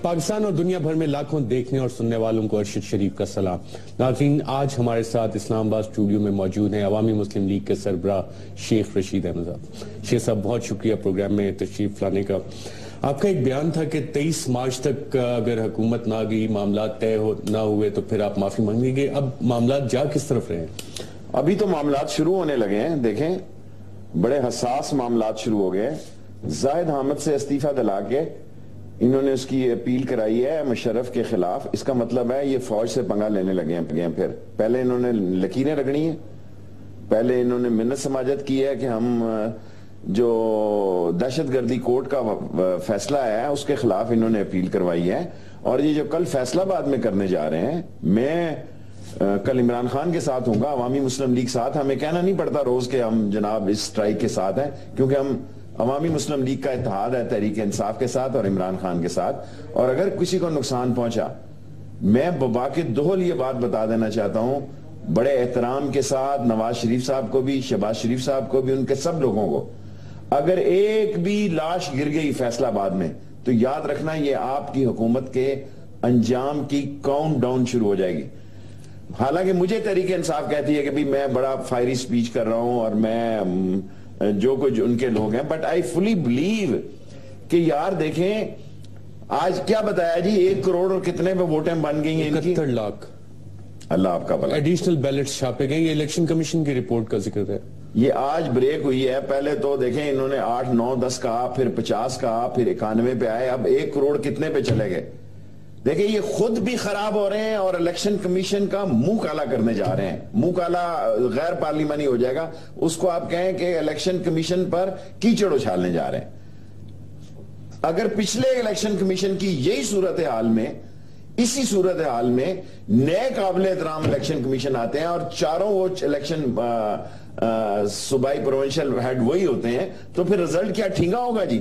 پاکستان اور دنیا بھر میں لاکھوں دیکھنے اور سننے والوں کو ارشد شریف کا سلام۔ ناظرین، آج ہمارے ساتھ اسلام آباد اسٹوڈیو میں موجود ہیں عوامی مسلم لیگ کے سربراہ شیخ رشید احمد صاحب۔ شیخ صاحب، بہت شکریہ پروگرام میں تشریف لانے کا۔ آپ کا ایک بیان تھا کہ 23 مارچ تک اگر حکومت نہ گئی، معاملات طے نہ ہوئے تو پھر آپ معافی مانگیں گے۔ اب معاملات جا کس طرف رہے ہیں؟ ابھی تو معاملات شروع ہونے لگے ہیں۔ دیکھیں، بڑے حساس معاملات شروع ہو گئے۔ زاہد حامد سے استعفیٰ دلا کے انہوں نے اس کی اپیل کرائی ہے مشرف کے خلاف۔ اس کا مطلب ہے یہ فوج سے پنگا لینے لگے ہیں۔ پھر پہلے انہوں نے لکیریں رگڑی ہیں، پہلے انہوں نے منت سماجت کی ہے کہ ہم جو دہشت گردی کورٹ کا فیصلہ ہے اس کے خلاف انہوں نے اپیل کروائی ہے، اور یہ جو کل فیصلہ باد میں کرنے جا رہے ہیں، میں کل عمران خان کے ساتھ ہوں گا، عوامی مسلم لیگ ساتھ۔ ہمیں کہنا نہیں پڑتا روز کہ ہم جناب اس سٹرائک کے ساتھ ہیں، کیونکہ ہم عوامی مسلم لیگ کا اتحاد ہے تحریک انصاف کے ساتھ اور عمران خان کے ساتھ۔ اور اگر کسی کو نقصان پہنچا، میں بباقی دوہل یہ بات بتا دینا چاہتا ہوں، بڑے احترام کے ساتھ نواز شریف صاحب کو بھی، شہباز شریف صاحب کو بھی، ان کے سب لوگوں کو، اگر ایک بھی لاش گر گئی فیصلہ آباد میں تو یاد رکھنا یہ آپ کی حکومت کے انجام کی کاؤنٹ ڈاؤن شروع ہو جائے گی۔ حالانکہ مجھے تحریک انصاف کہتی ہے کہ بھی میں بڑا فائری سپیچ کر رہا ہوں اور میں جو کچھ ان کے لوگ ہیں، بٹ آئی فلی بلیو کہ یار دیکھیں آج کیا بتایا جی، 1 کروڑ اور کتنے پہ ووٹیں بن گئی ہیں ان کی؟ 71 لاکھ اللہ آپ کا بھلا۔ ایڈیشنل بیلٹس چھاپے گئے، یہ الیکشن کمیشن کی رپورٹ کا ذکر ہے۔ یہ آج بریک ہوئی ہے۔ پہلے تو دیکھیں انہوں نے 8 9 10 کہا، پھر 50 کہا، پھر 91 پہ آئے، اب 1 کروڑ کتنے پہ چلے گئے؟ دیکھیں یہ خود بھی خراب ہو رہے ہیں اور الیکشن کمیشن کا منہ کالا کرنے جا رہے ہیں۔ منہ کالا غیر پارلیمانی ہو جائے گا، اس کو آپ کہیں کہ الیکشن کمیشن پر کیچڑ اچھالنے جا رہے ہیں۔ اگر پچھلے الیکشن کمیشن کی یہی صورتحال میں، اسی صورتحال میں نئے قابل احترام الیکشن کمیشن آتے ہیں اور چاروں وہ الیکشن صوبائی پروونشل ہیڈ وہی ہوتے ہیں، تو پھر رزلٹ کیا ٹھینگا ہوگا جی؟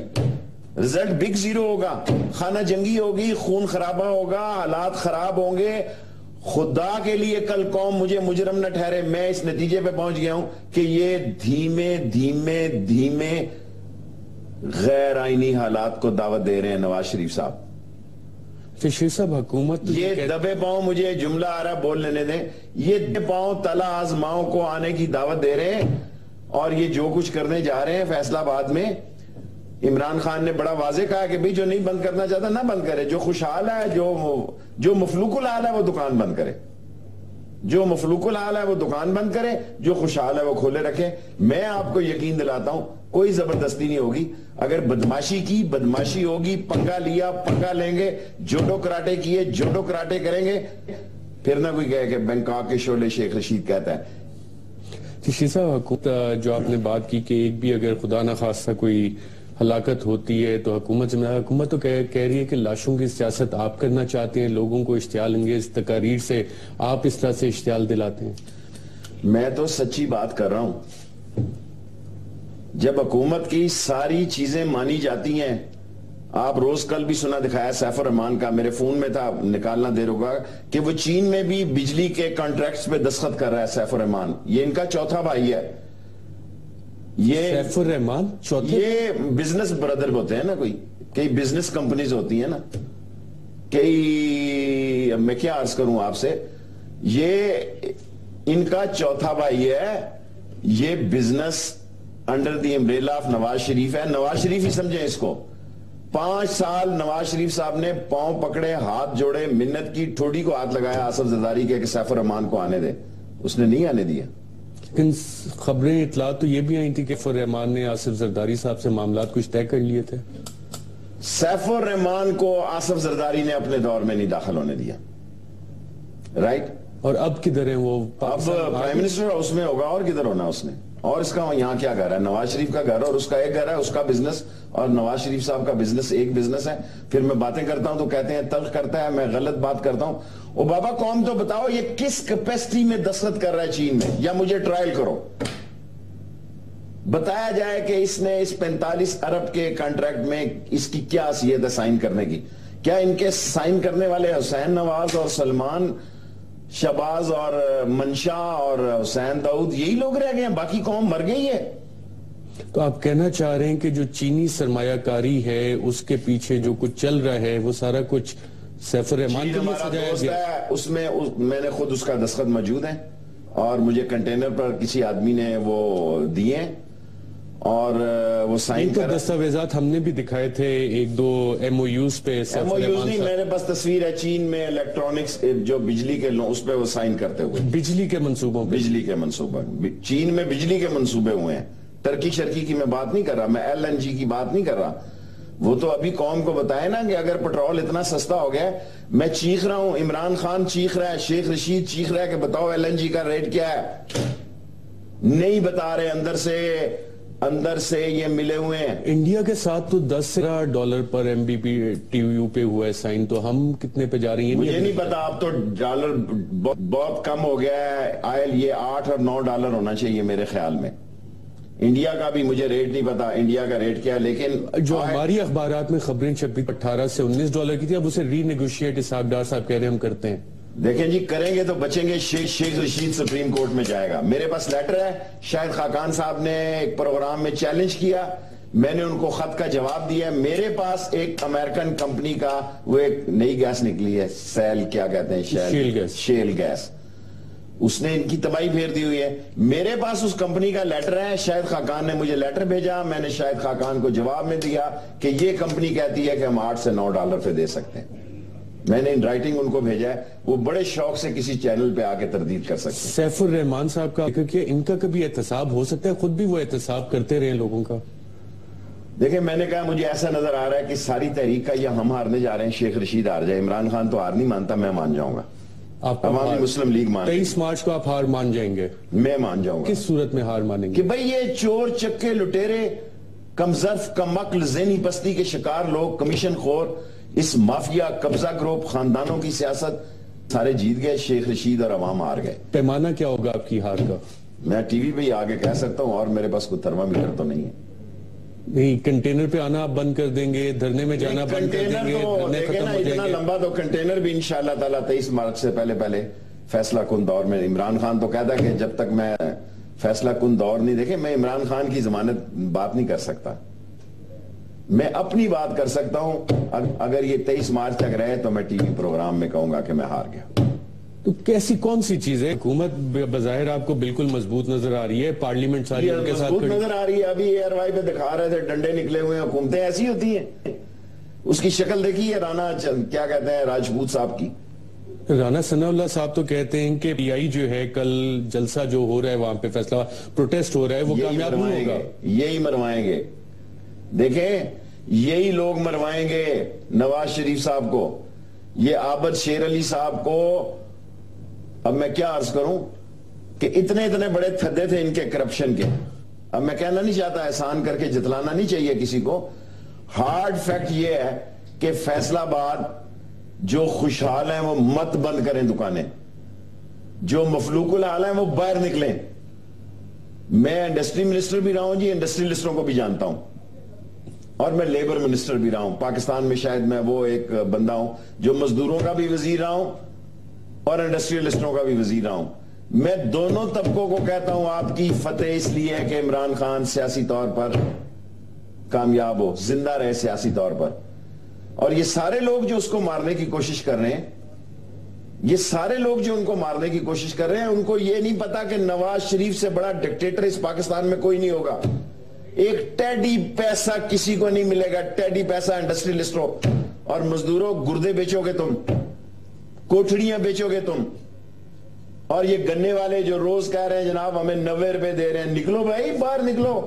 رزلٹ بگ زیرو ہوگا، خانہ جنگی ہوگی، خون خرابہ ہوگا، حالات خراب ہوں گے۔ خدا کے لیے کل قوم مجھے مجرم نہ ٹھہرے، میں اس نتیجے پہ پہنچ گیا ہوں کہ یہ دھیمے دھیمے دھیمے غیر آئینی حالات کو دعوت دے رہے ہیں نواز شریف صاحب۔ شیخ صاحب، حکومت یہ دبے پاؤں، مجھے جملہ آ رہا بول لینے دیں، یہ دبے پاؤں تلا آزماؤں کو آنے کی دعوت دے رہے ہیں، اور یہ جو کچھ کرنے جا رہے ہیں فیصلہ آباد میں، عمران خان نے بڑا واضح کہا کہ بھی جو نہیں بند کرنا چاہتا نہ بند کرے، جو خوشحال ہے، جو مفلوق الحال ہے وہ دکان بند کرے، جو مفلوق الحال ہے وہ دکان بند کرے، جو خوشحال ہے وہ کھولے رکھے۔ میں آپ کو یقین دلاتا ہوں کوئی زبردستی نہیں ہوگی۔ اگر بدماشی کی، بدماشی ہوگی، پنگا لیا، پنگا لیں گے، جوڈو کراٹے کیے، جوڈو کراٹے کریں گے، پھر نہ کوئی کہے کہ بینکاک کے شعلے شیخ رشید کہتا ہے۔ شیخ صاحب، حکومت جو آپ نے بات کی کہ ایک بھی اگر خدا نہ خواستہ کوئی ہلاکت ہوتی ہے تو حکومت تو کہہ رہی ہے کہ لاشوں کی سیاست آپ کرنا چاہتے ہیں، لوگوں کو اشتعال انگیز تقاریر سے آپ اس طرح سے اشتعال دلاتے ہیں۔ میں تو سچی بات کر رہا ہوں۔ جب حکومت کی ساری چیزیں مانی جاتی ہیں، آپ روز کل بھی سنا دکھایا سیف الرحمان کا، میرے فون میں تھا، نکالنا دیر ہوگا، کہ وہ چین میں بھی بجلی کے کانٹریکٹس پہ دستخط کر رہا ہے سیف الرحمان۔ یہ ان کا چوتھا بھائی ہے۔ سیف الرحمان یہ بزنس بردر ہوتے ہیں نا، کوئی کئی بزنس کمپنیز ہوتی ہیں نا، کئی، میں کیا عرض کروں آپ سے، یہ ان کا چوتھا بھائی ہے۔ یہ business under the umbrella of Nawaz Sharif ہے۔ نواز شریف ہی سمجھیں اس کو۔ 5 سال نواز شریف صاحب نے پاؤں پکڑے، ہاتھ جوڑے، منت کی، ٹھوڑی کو ہاتھ لگایا آصف زرداری کے کہ سیف الرحمان کو آنے دے، اس نے نہیں آنے دیا۔ لیکن خبریں، اطلاعات تو یہ بھی آئی تھی کہ سیف الرحمان نے آصف زرداری صاحب سے معاملات کچھ طے کر لیے تھے۔ سیف الرحمان کو آصف زرداری نے اپنے دور میں نہیں داخل ہونے دیا، رائٹ؟ اور اب کدھر ہیں وہ؟ اب پرائم منسٹر اس میں ہوگا، اور کدھر ہونا اس نے؟ اور اس کا یہاں کیا گھر ہے؟ نواز شریف کا گھر، اور اس کا ایک گھر ہے، اس کا بزنس، اور نواز شریف صاحب کا بزنس ایک بزنس ہے۔ پھر میں باتیں کرتا ہوں تو کہتے ہیں تلخ کرتا ہے، میں غلط بات کرتا ہوں۔ او بابا قوم تو بتاؤ یہ کس کیپیسٹی میں دستخط کر رہا ہے چین میں، یا مجھے ٹرائل کرو، بتایا جائے کہ اس نے اس 45 ارب کے کانٹریکٹ میں اس کی کیا حیثیت ہے سائن کرنے کی؟ کیا ان کے سائن کرنے والے حسین نواز اور سلمان شہباز اور منشا اور حسین داؤد یہی لوگ رہ گئے ہیں؟ باقی قوم مر گئی ہے۔ تو آپ کہنا چاہ رہے ہیں کہ جو چینی سرمایہ کاری ہے اس کے پیچھے جو کچھ چل رہا ہے وہ سارا کچھ سیف الرحمان کے لیے سجایا گیا ہے؟ اس میں میں نے خود اس کا دستخط موجود ہے اور مجھے کنٹینر پر کسی آدمی نے وہ دیے اور وہ سائن کر دستاویزات ہم نے بھی دکھائے تھے ایک دو ایم او یوز پہ. ایم او یوز نہیں, میرے پاس تصویر ہے چین میں الیکٹرانکس جو بجلی کے اس پہ وہ سائن کرتے ہوئے, بجلی کے منصوبوں پہ, بجلی کے منصوبہ چین میں بجلی کے منصوبے ہوئے ہیں. ترکی شرکی کی میں بات نہیں کر رہا, میں ایل این جی کی بات نہیں کر رہا. وہ تو ابھی قوم کو بتائے نا کہ اگر پٹرول اتنا سستا ہو گیا, میں چیخ رہا ہوں, عمران خان چیخ رہا ہے, شیخ رشید چیخ رہا ہے کہ بتاؤ ایل این جی کا ریٹ کیا ہے. نہیں بتا رہے, اندر سے یہ ملے ہوئے ہیں. انڈیا کے ساتھ تو $10 پر M B P T U پہ ہوا ہے سائن, تو ہم کتنے پہ جا رہی ہیں مجھے نہیں پتا. اب تو ڈالر بہت کم ہو گیا ہے, آئل یہ $8 اور $9 ہونا چاہیے میرے خیال میں. انڈیا کا بھی مجھے ریٹ نہیں پتا انڈیا کا ریٹ کیا, لیکن جو ہماری اخبارات میں خبریں چھپی $18 سے $19 کی تھی, اب اسے ری نیگوشیٹ اسحاق ڈار صاحب کہہ رہے ہیں ہم کرتے ہیں. دیکھیں جی, کریں گے تو بچیں گے. شیخ رشید سپریم کورٹ میں جائے گا. میرے پاس لیٹر ہے, شاہد خاقان صاحب نے ایک پروگرام میں چیلنج کیا, میں نے ان کو خط کا جواب دیا. میرے پاس ایک امریکن کمپنی کا وہ ایک نئی گیس نکلی ہے, سیل کیا کہتے ہیں, شیل گیس, اس نے ان کی تباہی پھیر دی ہوئی ہے. میرے پاس اس کمپنی کا لیٹر ہے, شاہد خاقان نے مجھے لیٹر بھیجا, میں نے شاہد خاقان کو جواب میں دیا کہ یہ کمپنی کہتی ہے کہ ہم $8 سے $9 پہ دے سکتے ہیں. میں نے ان رائٹنگ ان کو بھیجا ہے, وہ بڑے شوق سے کسی چینل پہ آ کے تردید کر سکتے ہیں. سیف الرحمان صاحب کا کہ ان کا کبھی احتساب ہو سکتا ہے, خود بھی وہ احتساب کرتے رہے لوگوں کا. دیکھیں میں نے کہا مجھے ایسا نظر آ رہا ہے کہ ساری تحریک کا یا ہم ہارنے جا رہے ہیں, شیخ رشید ہار جائے. عمران خان تو ہار نہیں مانتا, میں مان جاؤں گا. عوامی مسلم لیگ مان 23 مارچ کو آپ ہار مان جائیں گے؟ میں مان جاؤں گا. کس صورت میں ہار مانیں گے؟ کہ بھئی یہ چور چکے لٹیرے کم ظرف کم عقل ذہنی پستی کے شکار لوگ, کمیشن خور, اس مافیا قبضہ گروپ خاندانوں کی سیاست سارے جیت گئے, شیخ رشید اور عوام ہار گئے. پیمانہ کیا ہوگا آپ کی ہار کا؟ میں ٹی وی پہ ہی آگے کہہ سکتا ہوں, اور میرے پاس کوئی تھرمامیٹر تو نہیں ہے. نہیں, کنٹینر پہ آنا آپ بند کر دیں گے, دھرنے میں جانا بند کر دیں گے, دھرنے ختم ہو اتنا لمبا تو کنٹینر بھی انشاءاللہ تعالیٰ 23 مارچ سے پہلے فیصلہ کن دور میں. عمران خان تو کہتا ہے کہ جب تک میں فیصلہ کن دور نہیں دیکھیں, میں عمران خان کی ضمانت بات نہیں کر سکتا. میں اپنی بات کر سکتا ہوں. اگر یہ 23 مارچ تک رہے تو میں ٹی وی پروگرام میں کہوں گا کہ میں ہار گیا. تو کیسی کون سی چیز ہے؟ حکومت بظاہر آپ کو بالکل مضبوط نظر آ رہی ہے, پارلیمنٹ ساری ان کے ساتھ مضبوط نظر آ رہی ہے. ابھی ایئر وائی پہ دکھا رہے تھے ڈنڈے نکلے ہوئے ہیں. حکومتیں ایسی ہوتی ہیں. اس کی شکل دیکھی ہے رانا کیا کہتے ہیں راجپوت صاحب کی. رانا ثناء اللہ صاحب تو کہتے ہیں کہ پی آئی جو ہے کل جلسہ جو ہو رہا ہے وہاں پہ فیصلہ پروٹیسٹ ہو رہا ہے وہ کامیاب نہیں ہوگا. یہی مروائیں گے. دیکھیں یہی لوگ مروائیں گے نواز شریف صاحب کو, یہ عابد شیر علی صاحب کو. اب میں کیا عرض کروں کہ اتنے بڑے تھدے تھے ان کے کرپشن کے. اب میں کہنا نہیں چاہتا, احسان کر کے جتلانا نہیں چاہیے کسی کو. ہارڈ فیکٹ یہ ہے کہ فیصل آباد جو خوشحال ہیں وہ مت بند کریں دکانیں, جو مفلوق الحال ہیں وہ باہر نکلیں. میں انڈسٹری منسٹر بھی رہا ہوں جی, انڈسٹریلسٹوں کو بھی جانتا ہوں, اور میں لیبر منسٹر بھی رہا ہوں. پاکستان میں شاید میں وہ ایک بندہ ہوں جو مزدوروں کا بھی وزیر رہا ہوں اور انڈسٹریلسٹوں کا بھی وزیر رہا ہوں. میں دونوں طبقوں کو کہتا ہوں آپ کی فتح اس لیے ہے کہ عمران خان سیاسی طور پر کامیاب ہو, زندہ رہے سیاسی طور پر. اور یہ سارے لوگ جو اس کو مارنے کی کوشش کر رہے ہیں, یہ سارے لوگ جو ان کو مارنے کی کوشش کر رہے ہیں, ان کو یہ نہیں پتا کہ نواز شریف سے بڑا ڈکٹیٹر اس پاکستان میں کوئی نہیں ہوگا. ایک ٹیڈی پیسہ کسی کو نہیں ملے گا. ٹیڈی پیسہ انڈسٹریلسٹوں اور مزدوروں, گردے بیچو گے تم, کوٹھڑیاں بیچو گے تم, اور یہ گنے والے جو روز کہہ رہے ہیں جناب ہمیں 90 روپے دے رہے ہیں. نکلو بھائی باہر نکلو.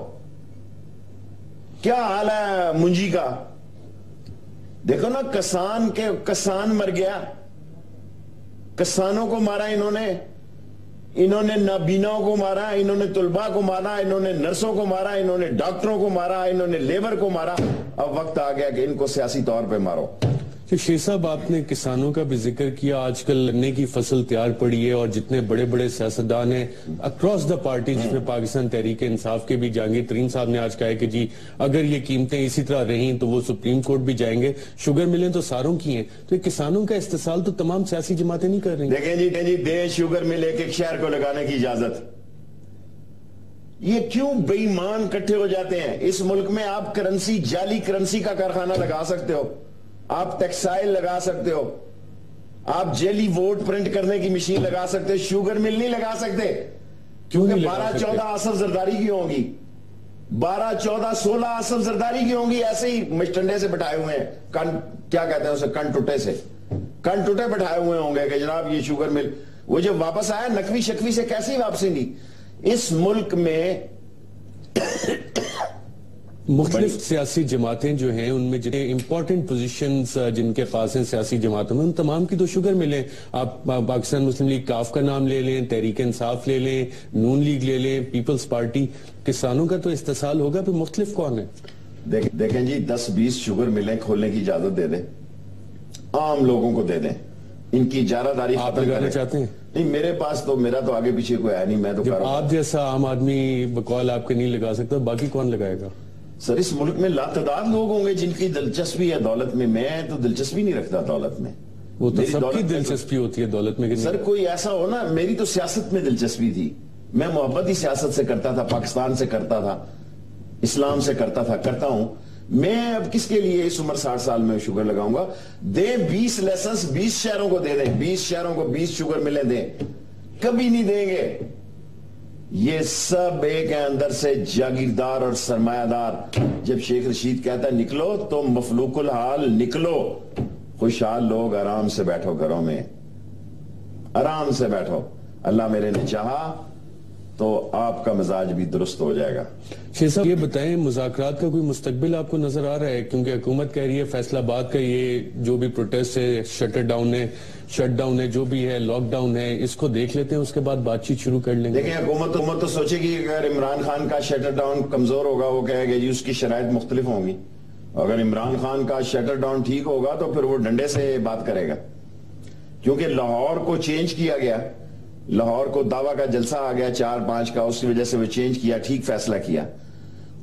کیا حال ہے منجی کا؟ دیکھو نا, کسان مر گیا. کسانوں کو مارا انہوں نے نابیناؤں کو مارا, انہوں نے طلباء کو مارا, انہوں نے نرسوں کو مارا, انہوں نے ڈاکٹروں کو مارا, انہوں نے لیبر کو مارا. اب وقت آ گیا کہ ان کو سیاسی طور پہ مارو. شیخ صاحب آپ نے کسانوں کا بھی ذکر کیا. آج کل گنے کی فصل تیار پڑی ہے اور جتنے بڑے بڑے سیاستدان ہیں اکراس دا پارٹی, جس میں پاکستان تحریک انصاف کے بھی جہانگیر ترین صاحب نے آج کہا ہے کہ جی اگر یہ قیمتیں اسی طرح رہیں تو وہ سپریم کورٹ بھی جائیں گے. شوگر ملیں تو ساروں کی ہیں, تو یہ کسانوں کا استحصال تو تمام سیاسی جماعتیں نہیں کر رہی. دیکھیں جی دیں شوگر مل ایک شہر کو لگانے کی اجازت. یہ کیوں بے ایمان کٹھے ہو جاتے ہیں؟ اس ملک میں آپ کرنسی، جعلی کرنسی کا کارخانہ لگا سکتے ہو، آپ ٹیکسٹائل لگا سکتے ہو، آپ جعلی ووٹ پرنٹ کرنے کی مشین لگا سکتے، شوگر مل نہیں لگا سکتے کیونکہ 12-14 آصف زرداری کی ہوں گی، 12-14-16 آصف زرداری کی ہوں گی، ایسے ہی مشٹنڈے سے بٹھائے ہوئے ہیں، کیا کہتے ہیں اسے، کن ٹوٹے بٹھائے ہوئے ہوں گے کہ جناب یہ شوگر مل، وہ جو واپس آیا نقوی شکوی سے کیسی واپسی نہیں؟ اس ملک میں مختلف سیاسی جماعتیں جو ہیں ان میں جتنے امپورٹنٹ پوزیشنز جن کے پاس ہیں سیاسی جماعتوں میں، ان تمام کی تو شوگر ملیں. آپ پاکستان مسلم لیگ کاف کا نام لے لیں، تحریک انصاف لے لیں، نون لیگ لے لیں، پیپلز پارٹی، کسانوں کا تو استحصال ہوگا، پھر مختلف کون ہے؟ دیکھیں جی 10-20 شوگر ملیں کھولنے کی اجازت دے دیں، عام لوگوں کو دے دیں، ان کی اجارہ داری آپ لگانا چاہتے ہیں؟ نہیں، میرا تو آگے پیچھے کوئی ہے نہیں، میں تو جب آپ جیسا عام آدمی بقول آپ کے نہیں لگا سکتا، باقی کون لگائے گا؟ سر اس ملک میں لاتعداد لوگ ہوں گے جن کی دلچسپی ہے دولت میں، میں تو دلچسپی نہیں رکھتا دولت میں. وہ تو سب کی دلچسپی ہوتی ہے دولت میں. سر کوئی ایسا ہو نا، میری تو سیاست میں دلچسپی تھی، میں محبت ہی سیاست سے کرتا تھا، پاکستان سے کرتا تھا، اسلام سے کرتا تھا، کرتا ہوں. میں اب کس کے لیے اس عمر 60 سال میں شوگر لگاؤں گا؟ دیں 20 لائسنس 20 شہروں کو دے دیں، 20 شہروں کو 20 شوگر ملیں دیں، کبھی نہیں دیں گے. یہ سب ایک ہے اندر سے جاگیردار اور سرمایہ دار. جب شیخ رشید کہتا ہے نکلو تو مفلوق الحال نکلو. خوشحال لوگ آرام سے بیٹھو گھروں میں، آرام سے بیٹھو. اللہ میرے نے چاہا تو آپ کا مزاج بھی درست ہو جائے گا. شیخ صاحب یہ بتائیں مذاکرات کا کوئی مستقبل آپ کو نظر آ رہا ہے؟ کیونکہ حکومت کہہ رہی ہے فیصل آباد کا یہ جو بھی پروٹیسٹ ہے، شٹ ڈاؤن ہے، جو بھی ہے، لاک ڈاؤن ہے، اس کو دیکھ لیتے ہیں، اس کے بعد بات چیت شروع کر لیں گے. دیکھیں حکومت تو سوچے گی کہ اگر عمران خان کا شٹر ڈاؤن کمزور ہوگا وہ کہے گا جی اس کی شرائط مختلف ہوں گی. اگر عمران خان کا شٹر ڈاؤن ٹھیک ہوگا تو پھر وہ ڈنڈے سے بات کرے گا. کیونکہ لاہور کو چینج کیا گیا، لاہور کو دعویٰ کا جلسہ آ گیا 4-5 کا، اس کی وجہ سے وہ چینج کیا، ٹھیک فیصلہ کیا.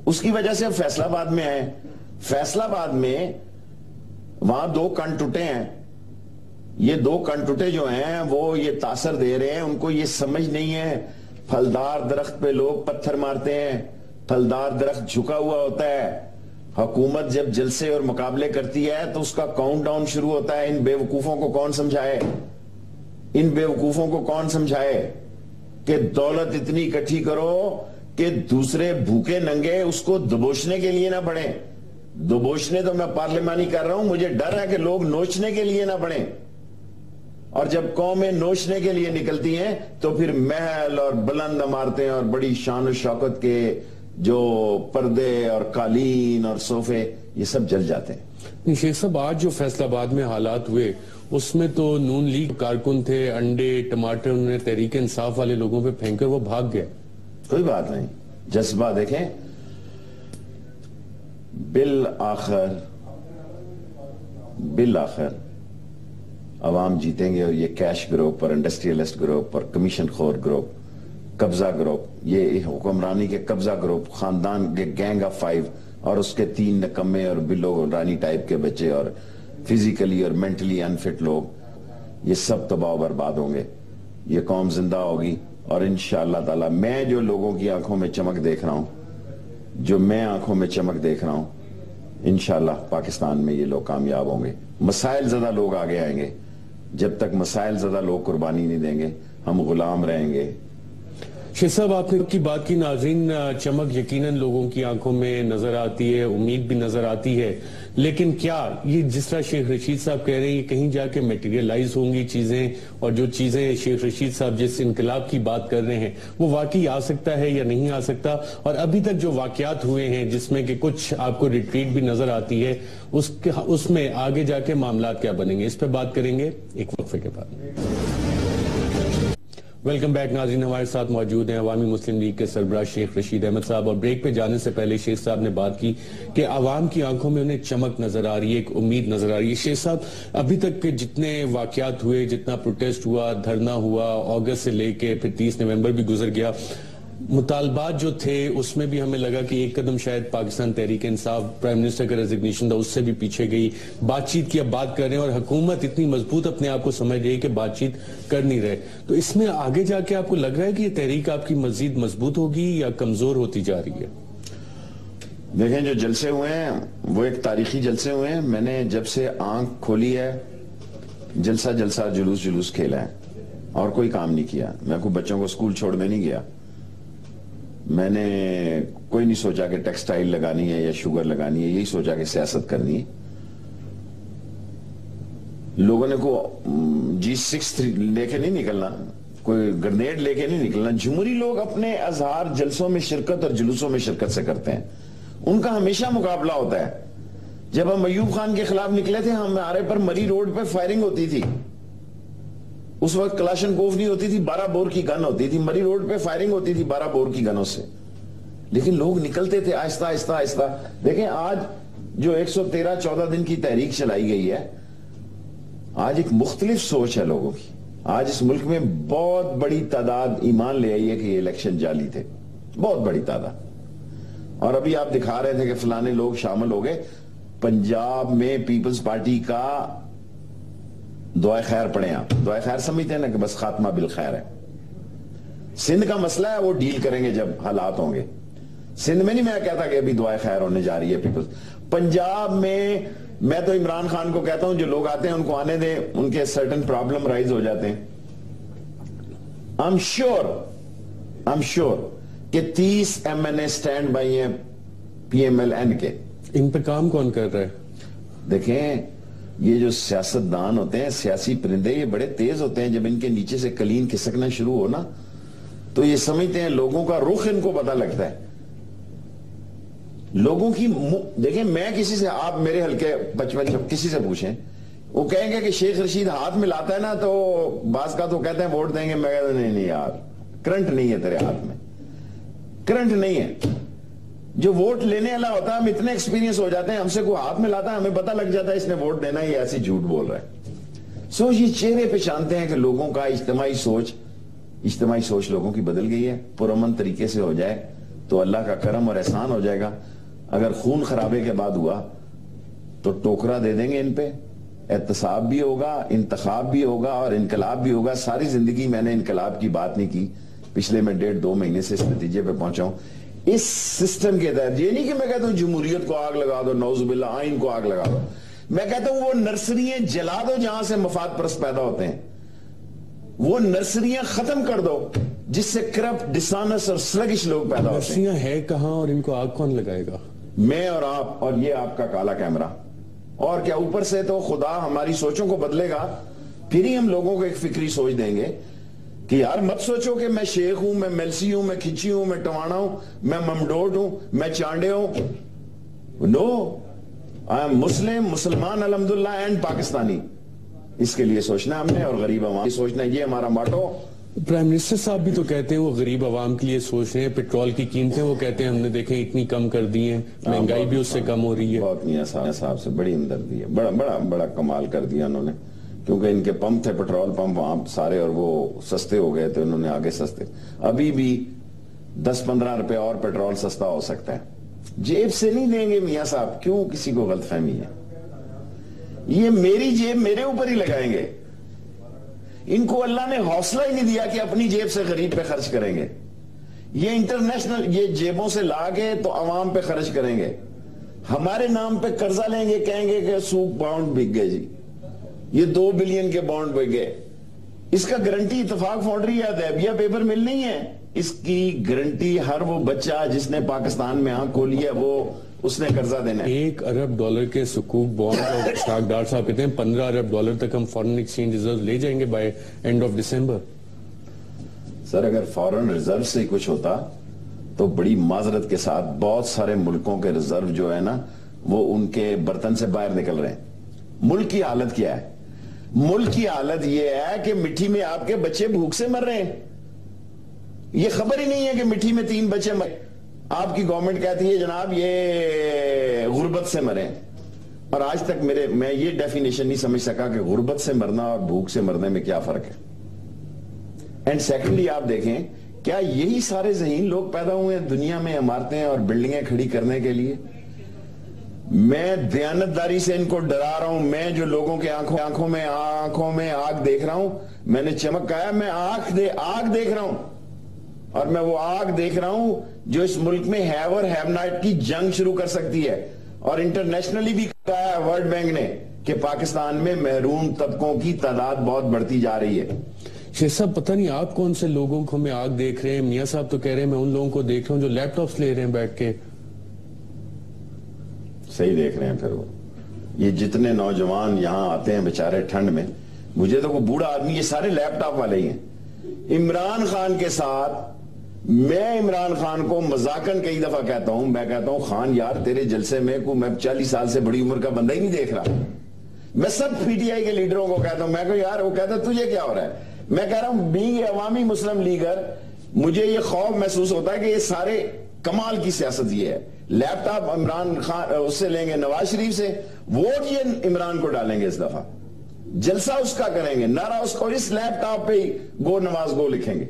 اس کی وجہ سے اب فیصل آباد میں آئے. فیصل آباد میں وہاں 2 کن ٹوٹے ہیں. یہ 2 کن ٹوٹے جو ہیں وہ یہ تاثر دے رہے ہیں. ان کو یہ سمجھ نہیں ہے پھلدار درخت پہ لوگ پتھر مارتے ہیں، پھلدار درخت جھکا ہوا ہوتا ہے. حکومت جب جلسے اور مقابلے کرتی ہے تو اس کا کاؤنٹ ڈاؤن شروع ہوتا ہے. ان بے وقوفوں کو کون سمجھائے؟ ان بے وقوفوں کو کون سمجھائے کہ دولت اتنی اکٹھی کرو کہ دوسرے بھوکے ننگے اس کو دبوچنے کے لیے نہ پڑیں. دبوچنے تو میں پارلیمانی کر رہا ہوں، مجھے ڈر ہے کہ لوگ نوچنے کے لیے نہ پڑیں. اور جب قومیں نوچنے کے لیے نکلتی ہیں تو پھر محل اور بلند عمارتیں اور بڑی شان و شوکت کے جو پردے اور قالین اور صوفے یہ سب جل جاتے ہیں. شیخ صاحب آج جو فیصل آباد میں حالات ہوئے اس میں تو نون لیگ کارکن تھے، انڈے ٹماٹر انہوں نے تحریک انصاف والے لوگوں پہ پھینک کر وہ بھاگ گئے. کوئی بات نہیں، جذبہ دیکھیں. بالآخر عوام جیتیں گے اور یہ کیش گروپ اور انڈسٹریلسٹ گروپ اور کمیشن خور گروپ، قبضہ گروپ، یہ حکمرانی کے قبضہ گروپ، خاندان کے گینگ آف 5 اور اس کے 3 نکمے اور بلو رانی ٹائپ کے بچے اور فزیکلی اور مینٹلی انفٹ لوگ، یہ سب تباہ و برباد ہوں گے. یہ قوم زندہ ہوگی اور انشاءاللہ تعالی میں جو لوگوں کی آنکھوں میں چمک دیکھ رہا ہوں، جو میں آنکھوں میں چمک دیکھ رہا ہوں، انشاءاللہ پاکستان میں یہ لوگ کامیاب ہوں گے. مسائل زدہ لوگ آگے آئیں گے. جب تک مسائل زدہ لوگ قربانی نہیں دیں گے ہم غلام رہیں گے. شیخ صاحب آپ نے کی بات کی، ناظرین چمک یقیناً لوگوں کی آنکھوں میں نظر آتی ہے، امید بھی نظر آتی ہے، لیکن کیا یہ جس طرح شیخ رشید صاحب کہہ رہے ہیں یہ کہیں جا کے میٹیریلائز ہوں گی چیزیں، اور جو چیزیں شیخ رشید صاحب جس انقلاب کی بات کر رہے ہیں وہ واقعی آ سکتا ہے یا نہیں آ سکتا؟ اور ابھی تک جو واقعات ہوئے ہیں جس میں کہ کچھ آپ کو ریٹریٹ بھی نظر آتی ہے، اس میں آگے جا کے معاملات کیا بنیں گے، اس پہ بات کریں گے ایک وقفے کے بعد. ویلکم بیک ناظرین، ہمارے ساتھ موجود ہیں عوامی مسلم لیگ کے سربراہ شیخ رشید احمد صاحب. اور بریک پہ جانے سے پہلے شیخ صاحب نے بات کی کہ عوام کی آنکھوں میں انہیں چمک نظر آ رہی ہے، ایک امید نظر آ رہی ہے. شیخ صاحب ابھی تک کے جتنے واقعات ہوئے، جتنا پروٹیسٹ ہوا، دھرنا ہوا، اگست سے لے کے پھر 30 نومبر بھی گزر گیا، مطالبات جو تھے اس میں بھی ہمیں لگا کہ ایک قدم شاید پاکستان تحریک انصاف پرائم منسٹر کا ریزگنیشن تھا اس سے بھی پیچھے گئی، بات چیت کی اب بات کر رہے ہیں اور حکومت اتنی مضبوط اپنے آپ کو سمجھ رہی ہے کہ بات چیت کر نہیں رہے، تو اس میں آگے جا کے آپ کو لگ رہا ہے کہ یہ تحریک آپ کی مزید مضبوط ہوگی یا کمزور ہوتی جا رہی ہے؟ دیکھیں جو جلسے ہوئے ہیں وہ ایک تاریخی جلسے ہوئے ہیں. میں نے جب سے آنکھ کھولی ہے جلسہ جلسہ جلوس جلوس کھیلا ہے اور کوئی کام نہیں کیا. میں کوئی بچوں کو سکول چھوڑنے نہیں گیا. میں نے کوئی نہیں سوچا کہ ٹیکسٹائل لگانی ہے یا شوگر لگانی ہے، یہی سوچا کہ سیاست کرنی ہے. لوگوں نے G6 لے کے نہیں نکلنا، کوئی گرنیڈ لے کے نہیں نکلنا. جمہوری لوگ اپنے اظہار جلسوں میں شرکت اور جلوسوں میں شرکت سے کرتے ہیں. ان کا ہمیشہ مقابلہ ہوتا ہے. جب ہم ایوب خان کے خلاف نکلے تھے ہمارے پر مری روڈ پہ فائرنگ ہوتی تھی. اس وقت کلاشن کوف نہیں ہوتی تھی، 12 بور کی گن ہوتی تھی. مری روڈ پہ فائرنگ ہوتی تھی 12 بور کی گنوں سے، لیکن لوگ نکلتے تھے آہستہ آہستہ آہستہ. دیکھیں آج جو 113-14 دن کی تحریک چلائی گئی ہے، آج ایک مختلف سوچ ہے لوگوں کی. آج اس ملک میں بہت بڑی تعداد ایمان لے آئی ہے کہ یہ الیکشن جعلی تھے، بہت بڑی تعداد. اور ابھی آپ دکھا رہے تھے کہ فلانے لوگ شامل ہو گئے. پنجاب میں پیپلز پارٹی کا دعائے خیر پڑھیں. آپ دعائے خیر سمجھتے ہیں نا کہ بس خاتمہ بالخیر ہے. سندھ کا مسئلہ ہے وہ ڈیل کریں گے جب حالات ہوں گے. سندھ میں نہیں میں کہتا کہ ابھی دعائے خیر ہونے جا رہی ہے پیپلز. پنجاب میں تو عمران خان کو کہتا ہوں جو لوگ آتے ہیں ان کو آنے دیں، ان کے سرٹن پرابلم رائز ہو جاتے ہیں. I'm sure کہ 30 MNA سٹینڈ بائی ہیں PMLN کے. ان پہ کام کون کر رہا ہے؟ دیکھیں یہ جو سیاستدان ہوتے ہیں، سیاسی پرندے، یہ بڑے تیز ہوتے ہیں. جب ان کے نیچے سے کلین کھسکنا شروع ہو نا تو یہ سمجھتے ہیں لوگوں کا رخ ان کو پتہ لگتا ہے. لوگوں کی دیکھیں میں کسی سے، آپ میرے حلقے 55 کسی سے پوچھیں وہ کہیں گے کہ شیخ رشید ہاتھ میں لاتا ہے نا تو بعض کا تو کہتے ہیں ووٹ دیں گے. میں کہتا ہوں نہیں یار، کرنٹ نہیں ہے تیرے ہاتھ میں، کرنٹ نہیں ہے. جو ووٹ لینے والا ہوتا ہے ہم اتنے ایکسپیرینس ہو جاتے ہیں، ہم سے کوئی ہاتھ میں لاتا ہے ہمیں پتہ لگ جاتا ہے اس نے ووٹ دینا ہے، یہ ایسی جھوٹ بول رہا ہے. سو یہ چہرے پہچانتے ہیں کہ لوگوں کا اجتماعی سوچ لوگوں کی بدل گئی ہے. پرامن طریقے سے ہو جائے تو اللہ کا کرم اور احسان ہو جائے گا. اگر خون خرابے کے بعد ہوا تو ٹوکرا دے دیں گے ان پہ. احتساب بھی ہوگا، انتخاب بھی ہوگا اور انقلاب بھی ہوگا. ساری زندگی میں نے انقلاب کی بات نہیں کی، پچھلے میں 1.5-2 مہینے سے اس نتیجے پہ پہنچا ہوں. اس سسٹم کے تحت یہ نہیں کہ میں کہتا ہوں جمہوریت کو آگ لگا دو، نعوذ باللہ آئین کو آگ لگا دو. میں کہتا ہوں وہ نرسریاں جلا دو جہاں سے مفاد پرست پیدا ہوتے ہیں. وہ نرسریاں ختم کر دو جس سے کرپٹ، ڈسانس اور سلگش لوگ پیدا ہوتے ہیں. نرسریاں ہے کہاں اور ان کو آگ کون لگائے گا؟ میں اور آپ اور یہ آپ کا کالا کیمرہ. اور کیا اوپر سے تو خدا ہماری سوچوں کو بدلے گا، پھر ہی ہم لوگوں کو ایک فکری سوچ دیں گے کہ یار مت سوچو کہ میں شیخ ہوں، میں ملسی ہوں، میں کھچی ہوں، میں ٹوانا ہوں، میں ممڈوٹ ہوں، میں چانڈے ہوں. نو، آئی ایم مسلمان الحمدللہ اینڈ پاکستانی. اس کے لیے سوچنا ہے ہم نے، اور غریب عوام سوچنا ہے. یہ ہمارا موٹو. پرائم منسٹر صاحب بھی تو کہتے ہیں وہ غریب عوام کے لیے سوچ رہے ہیں. پیٹرول کی قیمتیں وہ کہتے ہیں ہم نے دیکھیں اتنی کم کر دی ہیں، مہنگائی بھی اس سے کم ہو رہی ہے. بہت میاں صاحب سے بڑی ہمدردی ہے. بڑا کمال کر دیا انہوں نے، کیونکہ ان کے پمپ تھے پیٹرول پمپ وہاں سارے، اور وہ سستے ہو گئے تھے، انہوں نے آگے سستے. ابھی بھی 10-15 روپے اور پیٹرول سستا ہو سکتا ہے. جیب سے نہیں دیں گے میاں صاحب، کیوں کسی کو غلط فہمی ہے؟ یہ میری جیب میرے اوپر ہی لگائیں گے. ان کو اللہ نے حوصلہ ہی نہیں دیا کہ اپنی جیب سے غریب پہ خرچ کریں گے. یہ انٹرنیشنل یہ جیبوں سے لا کے تو عوام پہ خرچ کریں گے. ہمارے نام پہ قرضہ لیں گے، کہیں گے کہ سوپ بانڈ بک گئے جی، یہ 2 بلین کے بانڈ بک گئے. اس کا گارنٹی اتفاق فوڈری یا دیبیا پیپر مل نہیں ہے. اس کی گارنٹی ہر وہ بچہ جس نے پاکستان میں آنکھ کھولی ہے وہ اس نے قرضہ دینا ہے. $1 ارب کے سکوک بانڈ اور اسٹاک ڈار صاحب کہتے ہیں $15 ارب تک ہم فارن ایکسچینج ریزرو لے جائیں گے بائی اینڈ آف دسمبر. سر اگر فارن ریزرو سے کچھ ہوتا تو بڑی معذرت کے ساتھ بہت سارے ملکوں کے ریزرو جو ہے نا وہ ان کے برتن سے باہر نکل رہے ہیں. ملک کی حالت کیا ہے؟ ملک کی حالت یہ ہے کہ مٹھی میں آپ کے بچے بھوک سے مر رہے ہیں. یہ خبر ہی نہیں ہے کہ مٹھی میں 3 بچے مر. آپ کی گورنمنٹ کہتی ہے جناب یہ غربت سے مرے، اور آج تک میں یہ ڈیفینیشن نہیں سمجھ سکا کہ غربت سے مرنا اور بھوک سے مرنے میں کیا فرق ہے. اینڈ سیکنڈلی آپ دیکھیں کیا یہی سارے ذہین لوگ پیدا ہوئے ہیں دنیا میں عمارتیں اور بلڈنگیں کھڑی کرنے کے لیے؟ میں دیانتداری سے ان کو ڈرا رہا ہوں. میں جو لوگوں کے آنکھوں میں آگ دیکھ رہا ہوں, میں نے چمک کہا میں آگ دیکھ رہا ہوں, اور میں وہ آگ دیکھ رہا ہوں جو اس ملک میں ہیو اور ہیو ناٹ کی جنگ شروع کر سکتی ہے. اور انٹرنیشنلی بھی کہا ہے ورلڈ بینک نے کہ پاکستان میں محروم طبقوں کی تعداد بہت بڑھتی جا رہی ہے. شیخ صاحب پتہ نہیں آپ کون سے لوگوں کو ہمیں آگ دیکھ رہے ہیں. میاں صاحب تو کہہ رہے ہیں میں ان لوگوں کو دیکھ رہا ہوں جو لیپ ٹاپس لے رہے ہیں بیٹھ کے. صحیح دیکھ رہے ہیں. پھر وہ یہ جتنے نوجوان یہاں آتے ہیں بیچارے ٹھنڈ میں, مجھے تو کوئی بوڑھا آدمی, یہ سارے لیپ ٹاپ والے ہی ہیں. عمران خان کے ساتھ میں عمران خان کو مذاقن کئی دفعہ کہتا ہوں, میں کہتا ہوں خان یار تیرے جلسے میں میں 40 سال سے بڑی عمر کا بندہ ہی نہیں دیکھ رہا. میں سب پی ٹی آئی کے لیڈروں کو کہتا ہوں, میں کہوں یار, وہ کہتا تجھے کیا ہو رہا ہے. میں کہہ رہا ہوں بینگ عوامی مسلم لیگر, مجھے یہ خوف محسوس ہوتا ہے کہ یہ سارے کمال کی سیاست یہ ہے. لیپ ٹاپ عمران خان اس سے لیں گے, نواز شریف سے, ووٹ یہ عمران کو ڈالیں گے اس دفعہ, جلسہ اس کا کریں گے, نعرہ اس کو اس لیپ ٹاپ پہ ہی گو نواز گو لکھیں گے,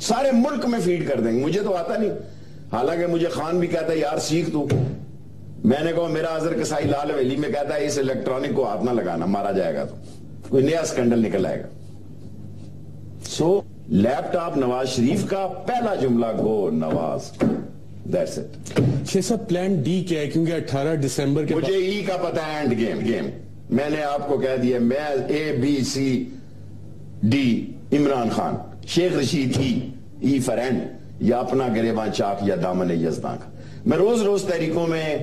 سارے ملک میں فیڈ کر دیں گے. مجھے تو آتا نہیں, حالانکہ مجھے خان بھی کہتا ہے یار سیکھ تو. میں نے کہا میرا اظہر کسائی لال حویلی میں کہتا ہے اس الیکٹرانک کو ہاتھ نہ لگانا, مارا جائے گا تو کوئی نیا اسکینڈل نکل آئے گا. سو لیپ ٹاپ نواز شریف کا پہلا جملہ گو نواز, دیٹس اٹ. شیخ صاحب پلان ڈی کیا ہے, کیونکہ 18 دسمبر کے مجھے ای کا پتہ ہے, اینڈ گیم. میں نے آپ کو کہہ دیا, میں A B C D Imran Khan, Sheikh Rasheed E for and, یا اپنا گریباں چاک یا دامن یزداں کا. میں روز تحریکوں میں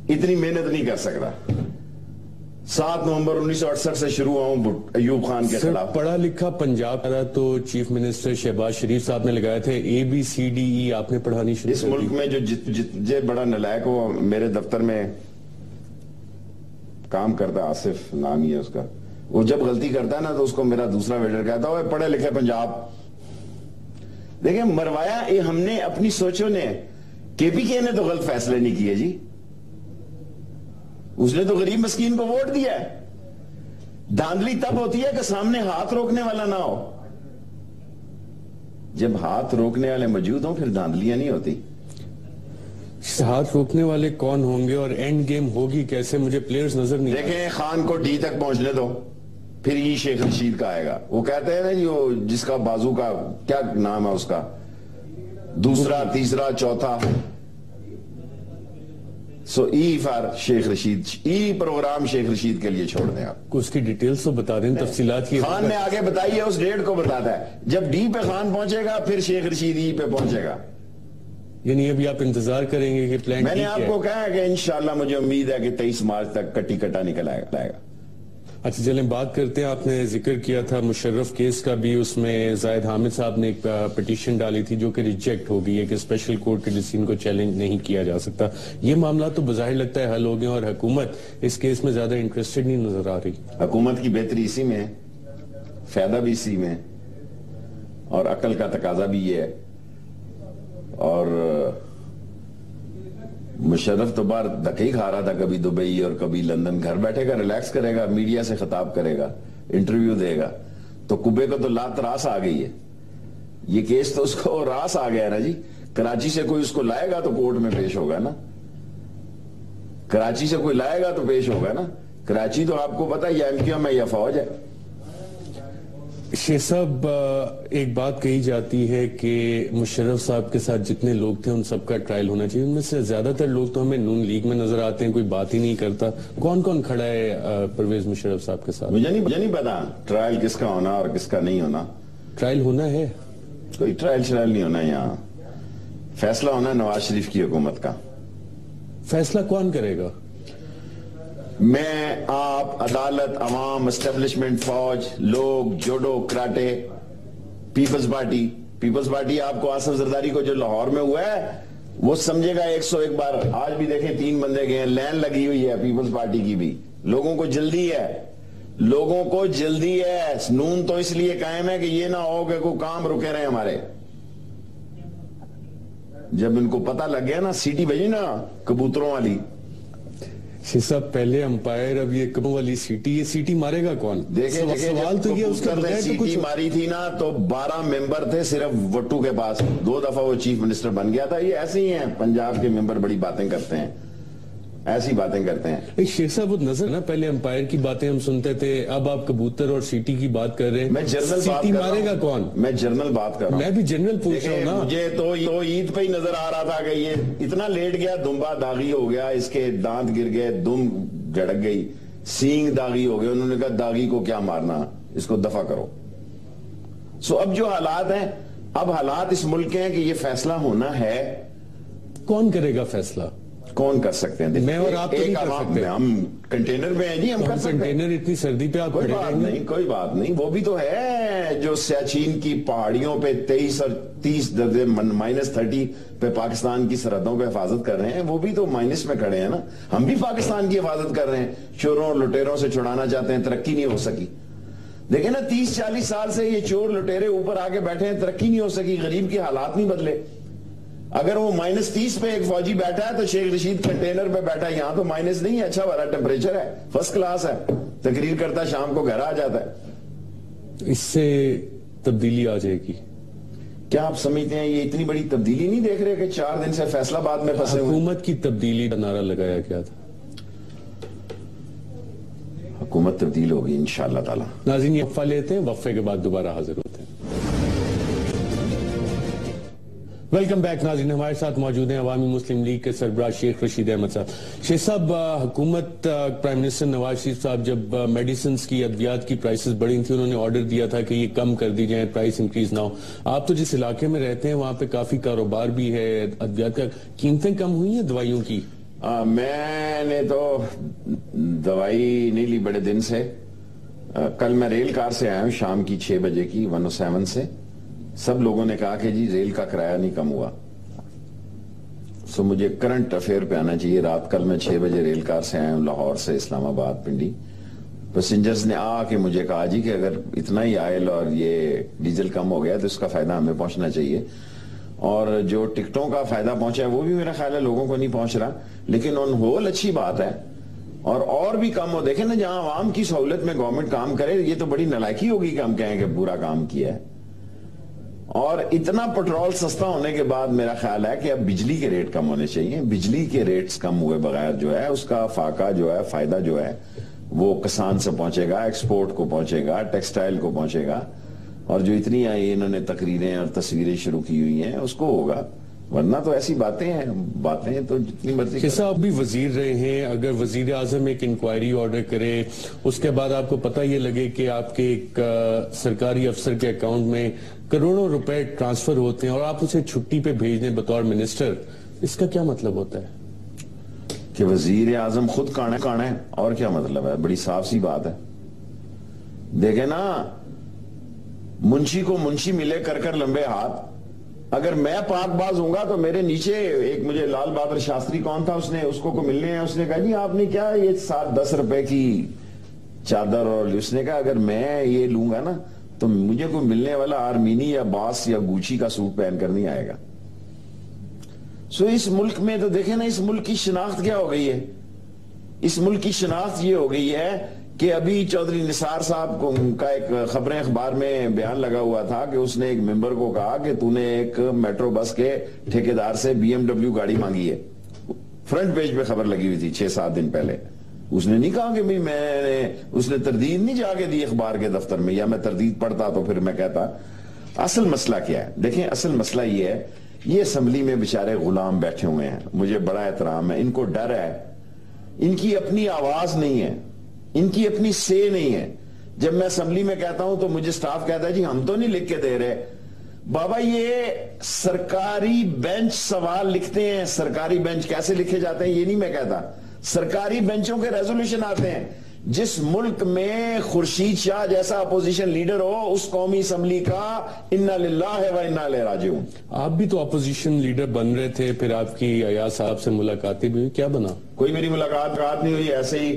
اتنی محنت نہیں کر سکتا. 7 نومبر 1968 سے شروع ہوں ایوب خان کے خلاف. پڑھا لکھا پنجاب تو چیف منسٹر شہباز شریف صاحب نے لگایا تھے اے بی سی ڈی ای, آپ نے پڑھانی شروع. اس ملک میں جو بڑا نلائق وہ میرے دفتر میں کام کرتا, آصف نام ہی ہے اس کا, وہ جب غلطی کرتا ہے نا تو اس کو میرا دوسرا ویٹر کہتا ہے پڑھے لکھے پنجاب. دیکھیں مروایا یہ ہم نے اپنی سوچوں نے, کے پی کے نے تو غلط فیصلے نہیں کیے جی, اس نے تو غریب مسکین کو ووٹ دیا ہے. دھاندلی تب ہوتی ہے کہ سامنے ہاتھ روکنے والا نہ ہو. جب ہاتھ روکنے والے موجود ہوں پھر دھاندلیاں نہیں ہوتی. ہاتھ روکنے والے کون ہوں گے اور اینڈ گیم ہوگی کیسے, مجھے پلیئرز نظر نہیں. دیکھیں خان کو ڈی تک پہنچنے دو, پھر یہ شیخ رشید کا آئے گا. وہ کہتے ہیں نا جو جس کا بازو کا کیا نام ہے اس کا, دوسرا تیسرا چوتھا, سو E for Sheikh Rasheed, E programme Sheikh Rashid کے لیے چھوڑ دیں. آپ اس کی ڈیٹیلز تو بتا دیں, تفصیلات کی. خان نے آگے بتائی ہے, اس ڈیٹ کو بتاتا ہے, جب ڈی پہ خان پہنچے گا پھر شیخ رشید ای پہ پہنچے گا. یعنی ابھی آپ انتظار کریں گے کہ پلان. میں نے آپ کو کہا کہ انشاءاللہ مجھے امید ہے کہ 23 مارچ تک کٹی کٹا نکل آئے گا. اچھا چلیں بات کرتے ہیں, آپ نے ذکر کیا تھا مشرف کیس کا بھی, اس میں زاہد حامد صاحب نے ایک پٹیشن ڈالی تھی جو کہ ریجیکٹ ہو گئی ہے کہ اسپیشل کورٹ کے ڈیسیژن کو چیلنج نہیں کیا جا سکتا. یہ معاملہ تو بظاہر لگتا ہے حل ہو گئے اور حکومت اس کیس میں زیادہ انٹرسٹڈ نہیں نظر آ رہی. حکومت کی بہتری اسی میں ہے, فائدہ بھی اسی میں, اور عقل کا تقاضا بھی یہ ہے. اور مشرف تو باہر دھکے ہی کھا رہا تھا, کبھی دبئی اور کبھی لندن. گھر بیٹھے گا, ریلیکس کرے گا, میڈیا سے خطاب کرے گا, انٹرویو دے گا, تو کبے کو تو لات راس آ گئی ہے. یہ کیس تو اس کو راس آ گیا نا جی. کراچی سے کوئی اس کو لائے گا تو کورٹ میں پیش ہوگا نا, کراچی سے کوئی لائے گا تو پیش ہوگا نا. کراچی تو آپ کو پتا یا ایم کیو ایم ہے یا فوج ہے. شیخ صاحب ایک بات کہی جاتی ہے کہ مشرف صاحب کے ساتھ جتنے لوگ تھے ان سب کا ٹرائل ہونا چاہیے. ان میں سے زیادہ تر لوگ تو ہمیں نون لیگ میں نظر آتے ہیں, کوئی بات ہی نہیں کرتا. کون کون کھڑا ہے پرویز مشرف صاحب کے ساتھ؟ مجھے نہیں پتا ٹرائل کس کا ہونا اور کس کا نہیں ہونا. ٹرائل ہونا ہے, کوئی ٹرائل نہیں ہونا. یہاں فیصلہ ہونا نواز شریف کی حکومت کا. فیصلہ کون کرے گا؟ میں, آپ, عدالت, عوام, اسٹیبلشمنٹ, فوج, لوگ, جوڈو, کراٹے, پیپلز پارٹی. آپ کو آصف زرداری کو جو لاہور میں ہوا ہے وہ سمجھے گا 101 بار. آج بھی دیکھیں 3 بندے گئے ہیں, لین لگی ہوئی ہے پیپلز پارٹی کی بھی. لوگوں کو جلدی ہے. نون تو اس لیے قائم ہے کہ یہ نہ ہو کہ کوئی کام رکے رہے ہمارے. جب ان کو پتہ لگ گیا نا, سیٹی بجی نا کبوتروں والی, شیخ صاحب پہلے امپائر، اب یہ کموں والی سیٹی، یہ سیٹی مارے گا کون؟ سوال تو یہ اس کا سیٹی ماری تھی نا تو 12 ممبر تھے صرف وٹو کے پاس، 2 دفعہ وہ چیف منسٹر بن گیا تھا. یہ ایسے ہی ہیں پنجاب کے ممبر، بڑی باتیں کرتے ہیں، ایسی باتیں کرتے ہیں. شیخ صاحب وہ نظر نا، پہلے امپائر کی باتیں ہم سنتے تھے، اب آپ کبوتر اور سیٹی کی بات کر رہے ہیں. میں جنرل سیٹی مارے گا کون؟ میں جنرل بات کر رہا ہوں. میں بھی جنرل پوچھ رہا ہوں نا. مجھے تو عید پہ ہی نظر آ رہا تھا کہ یہ اتنا لیٹ گیا، دمبا داغی ہو گیا، اس کے دانت گر گئے، دم جھڑک گئی، سینگ داغی ہو گئے. انہوں نے کہا داغی کو کیا مارنا، اس کو دفع کرو. سو اب جو حالات ہیں، اب حالات اس ملک کے ہیں کہ یہ فیصلہ ہونا ہے. کون کرے گا فیصلہ؟ کون کر سکتے ہیں؟ میں اور آپ نہیں کر سکتے. ہم کنٹینر میں ہیں جی، ہم کر سکتے ہیں. کنٹینر اتنی سردی پہ آپ کوئی بات نہیں، کوئی بات نہیں. وہ بھی تو ہے جو سیاچین کی پہاڑیوں پہ 23 اور 30 درجے -30 پہ پاکستان کی سرحدوں پہ حفاظت کر رہے ہیں، وہ بھی تو مائنس میں کھڑے ہیں نا. ہم بھی پاکستان کی حفاظت کر رہے ہیں، چوروں اور لٹیروں سے چھڑانا چاہتے ہیں، ترقی نہیں ہو سکی. دیکھیں نا 30-40 سال سے یہ چور لٹیرے اوپر آ کے بیٹھے ہیں، ترقی نہیں ہو سکی، غریب کے حالات نہیں بدلے. اگر وہ -30 پہ ایک فوجی بیٹھا ہے تو شیخ رشید کنٹینر پہ بیٹھا ہے. یہاں تو مائنس نہیں ہے، اچھا والا ٹیمپریچر ہے، فرسٹ کلاس ہے، تقریر کرتا ہے، شام کو گھر آ جاتا ہے. اس سے تبدیلی آ جائے گی کیا آپ سمجھتے ہیں؟ یہ اتنی بڑی تبدیلی نہیں دیکھ رہے کہ 4 دن سے فیصلہ باد میں پھنسے ہوئے. حکومت کی تبدیلی کا نعرہ لگایا گیا تھا. حکومت تبدیل ہوگی انشاءاللہ تعالی. ناظرین یہ وقفہ لیتے ہیں، وقفے کے بعد دوبارہ حاضر ہوتے ہیں. ویلکم بیک ناظرین، ہمارے ساتھ موجود ہیں عوامی مسلم لیگ کے سربراہ شیخ رشید احمد صاحب. شیخ صاحب، حکومت پرائم منسٹر نواز شریف صاحب جب میڈیسنز کی، ادویات کی پرائسز بڑھی تھی، انہوں نے آرڈر دیا تھا کہ یہ کم کر دی جائیں، پرائس انکریز نہ ہو. آپ تو جس علاقے میں رہتے ہیں وہاں پہ کافی کاروبار بھی ہے، ادویات کا، قیمتیں کم ہوئی ہیں دوائیوں کی؟ میں نے تو دوائی نہیں لی بڑے دن سے. کل میں ریل کار سے آیا ہوں شام کی 6 بجے کی 107 سے. سب لوگوں نے کہا کہ جی ریل کا کرایہ نہیں کم ہوا. سو مجھے کرنٹ افیئر پہ آنا چاہیے. رات کل میں 6 بجے ریل کار سے آیا ہوں لاہور سے اسلام آباد پنڈی. پیسنجرز نے آ کے مجھے کہا جی کہ اگر اتنا ہی آئل اور یہ ڈیزل کم ہو گیا تو اس کا فائدہ ہمیں پہنچنا چاہیے. اور جو ٹکٹوں کا فائدہ پہنچا ہے وہ بھی میرا خیال ہے لوگوں کو نہیں پہنچ رہا، لیکن آن ہول اچھی بات ہے. اور بھی کم ہو. دیکھیں نا جہاں عوام کی سہولت میں گورنمنٹ کام کرے، یہ تو بڑی نالائکی ہوگی کہ ہم کہیں کہ برا کام کیا ہے. اور اتنا پٹرول سستا ہونے کے بعد میرا خیال ہے کہ اب بجلی کے ریٹ کم ہونے چاہیے. بجلی کے ریٹس کم ہوئے بغیر جو ہے اس کا فاقہ جو ہے، فائدہ جو ہے وہ کسان سے پہنچے گا، ایکسپورٹ کو پہنچے گا، ٹیکسٹائل کو پہنچے گا. اور جو اتنی آئی انہوں نے تقریریں اور تصویریں شروع کی ہوئی ہیں اس کو ہوگا. ورنہ تو ایسی باتیں تو جتنی مرضی. کہ صاحب بھی وزیر رہے ہیں، اگر وزیر اعظم ایک انکوائری آرڈر کرے، اس کے بعد آپ کو پتہ یہ لگے کہ آپ کے ایک سرکاری افسر کے اکاؤنٹ میں کروڑوں روپے ٹرانسفر ہوتے ہیں اور آپ اسے چھٹی پہ بھیج دیں بطور منسٹر، اس کا کیا مطلب ہوتا ہے؟ کہ وزیر اعظم خود کانا ہے، اور کیا مطلب ہے؟ بڑی صاف سی بات ہے. دیکھیں نا، منشی کو منشی ملے کر لمبے ہاتھ. اگر میں پاک باز ہوں گا تو میرے نیچے ایک، مجھے لال بہادر شاستری کون تھا، اس کو ملنے ہیں، اس نے کہا جی آپ نے کیا یہ 7-10 روپے کی چادر، اور اس نے کہا اگر میں یہ لوں گا نا تو مجھے کوئی ملنے والا آرمینی یا باس یا گوچی کا سوٹ پہن کر نہیں آئے گا. سو اس ملک میں تو دیکھیں نا، اس ملک کی شناخت کیا ہو گئی ہے؟ اس ملک کی شناخت یہ ہو گئی ہے کہ ابھی چودھری نثار صاحب کا ایک خبریں اخبار میں بیان لگا ہوا تھا کہ اس نے ایک ممبر کو کہا کہ تو نے ایک میٹرو بس کے ٹھیکیدار سے BMW گاڑی مانگی ہے. فرنٹ پیج پہ خبر لگی ہوئی تھی 6-7 دن پہلے. اس نے نہیں کہا کہ اس نے تردید نہیں جا کے دی اخبار کے دفتر میں، یا میں تردید پڑھتا تو پھر میں کہتا. اصل مسئلہ کیا ہے؟ دیکھیں اصل مسئلہ یہ ہے، یہ اسمبلی میں بیچارے غلام بیٹھے ہوئے ہیں، مجھے بڑا احترام ہے، ان کو ڈر ہے، ان کی اپنی آواز نہیں ہے، ان کی اپنی سے نہیں ہے. جب میں اسمبلی میں کہتا ہوں تو مجھے سٹاف کہتا ہے جی ہم تو نہیں لکھ کے دے رہے. بابا یہ سرکاری بینچ سوال لکھتے ہیں. سرکاری بینچ کیسے لکھے جاتے ہیں یہ نہیں میں کہتا، سرکاری بینچوں کے ریزولوشن آتے ہیں. جس ملک میں خورشید شاہ جیسا اپوزیشن لیڈر ہو، اس قومی اسمبلی کا انا للہ و انا الیہ راجعون. آپ بھی تو اپوزیشن لیڈر بن رہے تھے، پھر آپ کی ایاز صاحب سے ملاقاتیں بھی ہوئی، کیا بنا؟ کوئی میری ملاقات نہیں ہوئی، ایسے ہی.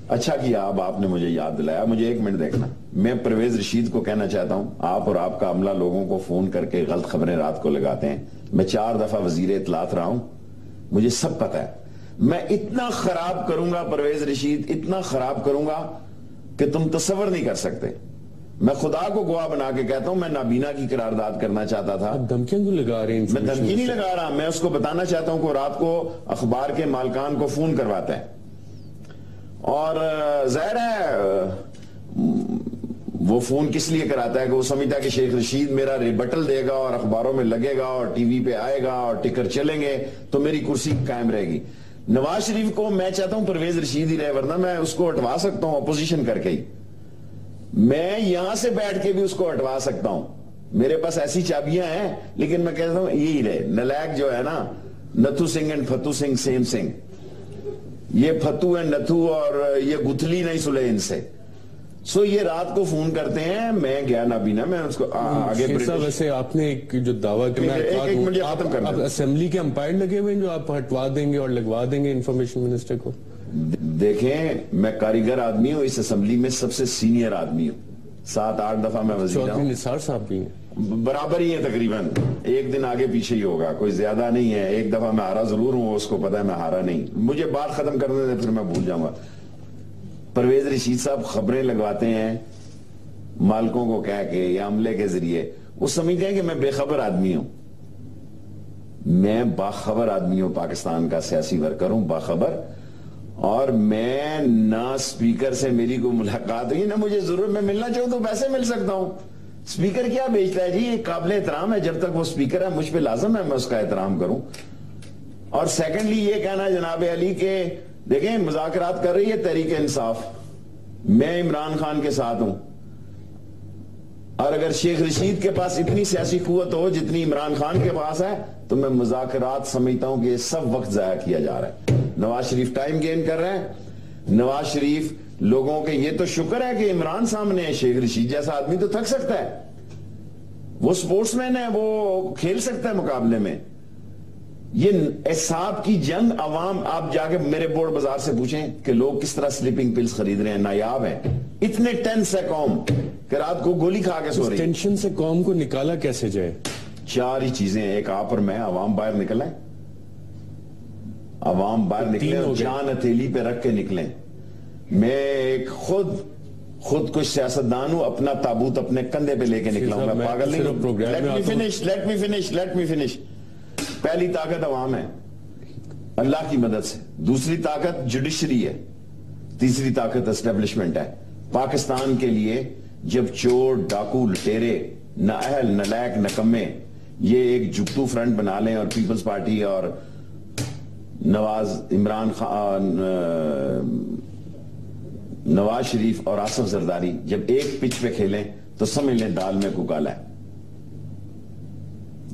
اچھا کیا اب آپ نے مجھے یاد دلایا. مجھے 1 منٹ دیکھنا. میں پرویز رشید کو کہنا چاہتا ہوں، آپ اور آپ کا عملہ لوگوں کو فون کر کے غلط خبریں رات کو لگاتے ہیں. میں 4 دفعہ وزیر اطلاعات رہا ہوں، مجھے سب پتا ہے. میں اتنا خراب کروں گا پرویز رشید، اتنا خراب کروں گا کہ تم تصور نہیں کر سکتے. میں خدا کو گواہ بنا کے کہتا ہوں میں نابینا کی قرارداد کرنا چاہتا تھا. دھمکیاں کیوں لگا رہے ہیں؟ میں دھمکی نہیں لگا رہا، میں اس کو بتانا چاہتا ہوں کہ رات کو اخبار کے مالکان کو فون کرواتا ہے، اور ظاہر ہے وہ فون کس لیے کراتا ہے کہ وہ سمجھتا ہے کہ شیخ رشید میرا ریبٹل دے گا اور اخباروں میں لگے گا اور ٹی وی پہ آئے گا اور ٹکر چلیں گے تو میری کرسی قائم رہے گی. نواز شریف کو میں چاہتا ہوں پرویز رشید ہی رہے، ورنہ میں اس کو ہٹوا سکتا ہوں اپوزیشن کر کے ہی. میں یہاں سے بیٹھ کے بھی اس کو ہٹوا سکتا ہوں، میرے پاس ایسی چابیاں ہیں، لیکن میں کہتا ہوں یہی رہے. نلائق جو ہے نا، نتھو سنگھ اینڈ فتو سنگھ سیم سنگھ. یہ فتو اینڈ نتھو اور یہ گتھلی نہیں سلے ان سے. سو یہ رات کو فون کرتے ہیں، میں گیا نابینا، میں اس کو آگے ویسے آپ نے ایک جو دعویٰ آپ اسمبلی کے امپائر لگے ہوئے ہیں جو آپ ہٹوا دیں گے اور لگوا دیں گے انفارمیشن منسٹر کو. دیکھیں میں کاریگر آدمی ہوں، اس اسمبلی میں سب سے سینئر آدمی ہوں، 7-8 دفعہ میں وزیر ہوں. چودھری نثار صاحب بھی ہیں، برابر ہی ہے تقریباً، ایک دن آگے پیچھے ہی ہوگا، کوئی زیادہ نہیں ہے. ایک دفعہ میں ہارا ضرور ہوں، اس کو پتا ہے میں ہارا نہیں. مجھے بات ختم کرنے دیں پھر میں بھول جاؤں گا. پرویز رشید صاحب خبریں لگواتے ہیں مالکوں کو کہہ کے یا عملے کے ذریعے، وہ سمجھتے ہیں کہ میں بے خبر آدمی ہوں. میں باخبر آدمی ہوں، پاکستان کا سیاسی ورکر ہوں، باخبر. اور میں نہ سپیکر سے میری کوئی ملاقات ہوئی، نہ مجھے ضرورت، میں ملنا چاہوں تو ویسے مل سکتا ہوں. سپیکر کیا بیچتا ہے جی؟ یہ قابل احترام ہے، جب تک وہ سپیکر ہے مجھ پہ لازم ہے میں اس کا احترام کروں. اور سیکنڈلی یہ کہنا جناب علی کہ دیکھیں مذاکرات کر رہی ہے تحریک انصاف، میں عمران خان کے ساتھ ہوں، اور اگر شیخ رشید کے پاس اتنی سیاسی قوت ہو جتنی عمران خان کے پاس ہے تو میں مذاکرات سمجھتا ہوں کہ یہ سب وقت ضائع کیا جا رہا ہے. نواز شریف ٹائم گین کر رہے ہیں. نواز شریف لوگوں کے یہ تو شکر ہے کہ عمران سامنے ہے، شیخ رشید جیسا آدمی تو تھک سکتا ہے، وہ سپورٹس مین ہے، وہ کھیل سکتا ہے مقابلے میں. یہ احساب کی جنگ عوام، آپ جا کے میرے بورڈ بازار سے پوچھیں کہ لوگ کس طرح سلیپنگ پلز خرید رہے ہیں، نایاب ہیں. اتنے ٹینس ہے قوم کہ رات کو گولی کھا کے سو رہی ہے. ٹینشن سے قوم کو نکالا کیسے جائے؟ 4 ہی چیزیں ہیں، ایک آپ اور میں، عوام باہر نکلیں، عوام باہر نکلیں اور جان ہتھیلی پہ رکھ کے نکلیں. میں ایک خود کچھ سیاستدان ہوں، اپنا تابوت اپنے کندھے پہ لے کے نکلا ہوں، میں پاگل نہیں ہوں. Let me finish. پہلی طاقت عوام ہے اللہ کی مدد سے، دوسری طاقت جوڈیشری ہے، تیسری طاقت اسٹیبلشمنٹ ہے. پاکستان کے لیے جب چور، ڈاکو، لٹیرے، نااہل، نالائق، نکمے یہ ایک جگتو فرنٹ بنا لیں اور پیپلز پارٹی اور عمران خان، نواز شریف اور آصف زرداری جب ایک پچ پہ کھیلیں تو سمجھ لیں دال میں کو کالا ہے.